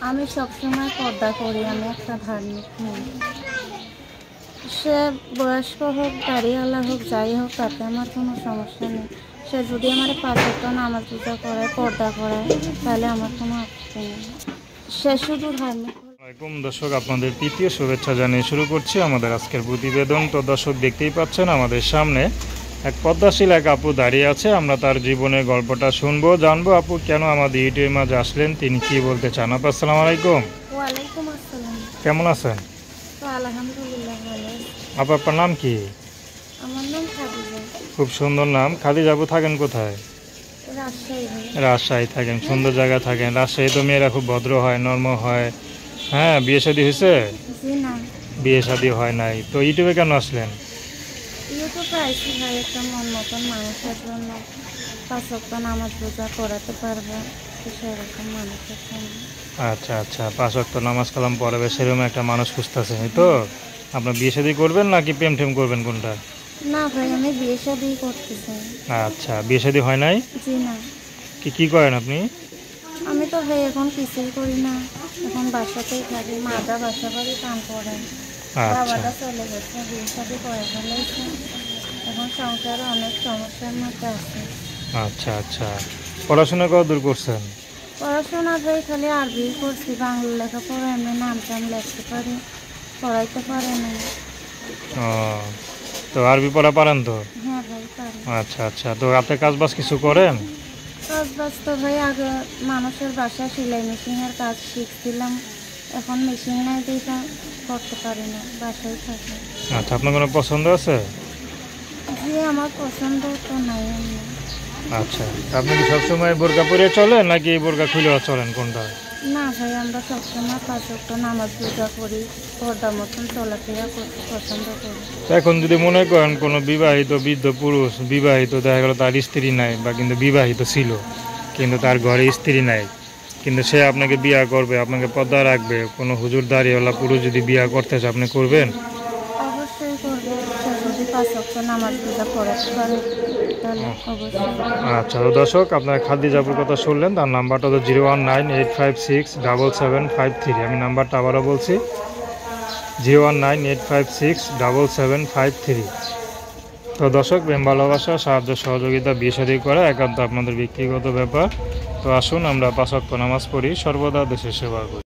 আমি সবসময় পর্দা করি। আমি একটা ধার্মিক মেয়ে। সে বয়স্ক হোক, দাড়িওয়ালা হোক, যাই হোক, তাতে আমার কোনো সমস্যা নেই। সে যদি আমার 5 ওয়াক্ত নামাজ রোজা করায়, পর্দা করায়, তাহলে আমার কোনো আপত্তি নেই। সে শুধু ধার্মিক। আসসালামু আলাইকুম দর্শক, আপনাদের তৃতীয় শুভেচ্ছা জানিয়ে শুরু করছি আমাদের আজকের প্রতিবেদন। তো দর্শক, দেখতেই পাচ্ছেন আমাদের সামনে এক পদ্মাশীল এক আপু দাঁড়িয়ে আছে। আমরা তার জীবনের গল্পটা শুনবো, জানবো আপু কেন আমাদের ইউটিউবের মাঝে আসলেন, তিনি কি বলতে চান। আপু আসসালামু আলাইকুম। ওয়ালাইকুম আসসালাম। কেমন আছেন? তো আলহামদুলিল্লাহ ভালো। আপু আপনার নাম কি? আমার নাম খাদিজা। খুব সুন্দর নাম। খাদিজা আপু থাকেন কোথায়? রাজশাহী। রাজশাহী থাকেন, সুন্দর জায়গায় থাকেন। রাজশাহী তো মেয়েরা খুব ভদ্র হয়, নর্ম হয়। হ্যাঁ, বিয়ে শাদী হয়েছে? জি না, বিয়ে শাদী হয় নাই। তো ইউটিউবে কেন আসলেন? ইউটিউবে আইসি ভাই একটা মন মতন মানুষের জন্য 5 ওয়াক্ত নামাজ রোজা করাতে পারবে, সেরকম মানুষের জন্য। আচ্ছা আচ্ছা, 5 ওয়াক্ত নামাজ কালাম পড়াবে সেরকম একটা মানুষ খুঁজতেছেন, এই তো? আপনার বিয়ে শাদী করবেন নাকি প্রেম টেম করবেন, কোনটা? না ভাই, আমি বিয়ে শাদী করতে চাই। আচ্ছা, বিয়ে শাদী হয় নাই? জি না। কি করেন আপনি? আমি তো ভাই এখন কিছুই করি না, এখন বাসাতেই থাকি। মাটা বাসা বাড়ি কাম করেন, আচ্ছা বাবাটা চলে গেছে, বিয়ে শাদী করে ফেলেছে। এখন সংসারে অনেক সমস্যার মধ্যে আছে। আচ্ছা আচ্ছা, পড়াশোনা কত দূর করছেন? পড়াশোনা ভাই খালি আরবি করছি, বাংলা লেখাপড়া এমনি নাম টাম লিখতে পারি, পড়াইতে পারে না। ও, তো আরবি পড়া পারেন তো? হ্যাঁ ভাই পারি। আচ্ছা আচ্ছা, তো আপনি কাজ বাজ কিছু করেন? কাজ বাজ তো ভাই আগে মানুষের বাসায় সেলাই মেশিনের কাজ শিখছিলাম, এখন মেশিন নাই দেখে করতে পারি না, বাসায় থাকি। আচ্ছা, আপনার কোনো পছন্দ আছে? জি, আমার পছন্দ তো নাই এমনি। আচ্ছা, আপনি কি সবসময় বোরকা পরে চলেন নাকি বোরকা খুলেও চলেন, কোনটা? না ভাই, আমরা সবসময় 5 ওয়াক্ত নামাজ রোজা করি, পর্দা মতন চলাফেরা করতে পছন্দ করি। তো এখন যদি মনে করেন কোনো বিবাহিত বৃদ্ধ পুরুষ, বিবাহিত, দেখা গেল তার স্ত্রী নাই, বা কিন্তু বিবাহিত ছিল কিন্তু তার ঘরে স্ত্রী নাই, কিন্তু সে আপনাকে বিয়ে করবে, আপনাকে পর্দা রাখবে, কোনো হুজুর দাড়িওয়ালা পুরুষ যদি বিয়ে করতে চায়, আপনি করবেন? অবশ্যই করবো। সে যদি 5 ওয়াক্ত নামাজ রোজা পড়াতে পারে তাহলে অবশ্যই। আচ্ছা, তো দর্শক, আপনার খাদিজাপুর কথা শুনলেন। তার নাম্বারটা তো 01985677553। আমি নাম্বারটা আবারও বলছি, 01985677553। তো দর্শক, প্রেম ভালোবাসা, সাহায্য সহযোগিতা, বিয়ে শাদী করা একান্ত আপনাদের ব্যক্তিগত ব্যাপার। তো আসুন আমরা 5 ওয়াক্ত নামাজ পড়ি, সর্বদা দেশের সেবা করি।